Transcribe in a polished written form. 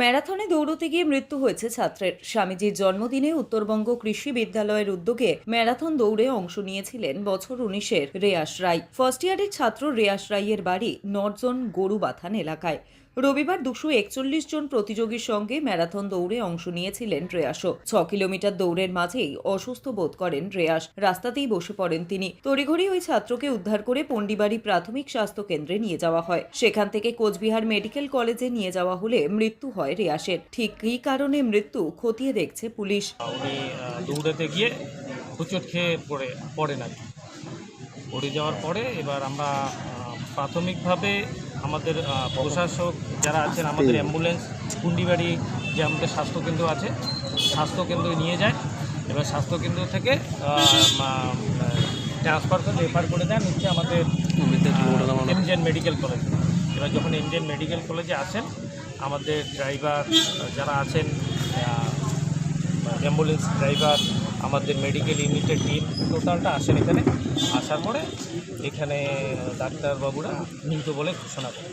ম্যারাথনে দৌড়তে গিয়ে মৃত্যু হয়েছে ছাত্রের। স্বামীজির জন্মদিনে উত্তরবঙ্গ কৃষি বিদ্যালয়ের উদ্যোগে ম্যারাথন দৌড়ে অংশ নিয়েছিলেন বছর 19-এর রেয়াস রায়। ফার্স্ট ইয়ারের ছাত্র রেয়াস রাইয়ের বাড়ি নর্জন গরুবাথান এলাকায়। রবিবার 241 জন প্রতিযোগীর সঙ্গে ম্যারাথন দৌড়ে অংশ নিয়েছিলেন রেয়াসও। 6 কিলোমিটার দৌড়ের মাঝেই অসুস্থ বোধ করেন রেয়াস। রাস্তাতেই বসে পড়েন তিনি। তড়িঘড়ি ওই ছাত্রকে উদ্ধার করে পন্ডিবাড়ি প্রাথমিক স্বাস্থ্য কেন্দ্রে নিয়ে যাওয়া হয়। সেখান থেকে কোচবিহার মেডিকেল কলেজে নিয়ে যাওয়া হলে মৃত্যু হয় রেয়াসের। ঠিক কী কারণে মৃত্যু খতিয়ে দেখছে পুলিশ। উনি দৌড়াতে গিয়ে হোঁচট খেয়ে পড়েন আর কি। পড়ে যাওয়ার পরে এবার আমরা প্রাথমিকভাবে আমাদের প্রশাসক যারা আছেন, আমাদের অ্যাম্বুলেন্স কুন্ডিবাড়ি যে আমাদের স্বাস্থ্যকেন্দ্র আছে, স্বাস্থ্যকেন্দ্রে নিয়ে যায়। এবার স্বাস্থ্যকেন্দ্র থেকে ট্রান্সফার করে রেফার করে দেন হচ্ছে আমাদের এমজেএন মেডিকেল কলেজ। এবার যখন এমজেএন মেডিকেল কলেজে আসেন, আমাদের ড্রাইভার যারা আছেন, অ্যাম্বুলেন্স ড্রাইভার, আমাদের মেডিকেল ইউনিটের টিম টোটালটা আসেন এখানে। আসার পরে এখানে ডাক্তারবাবুরা মৃত বলে ঘোষণা করেন।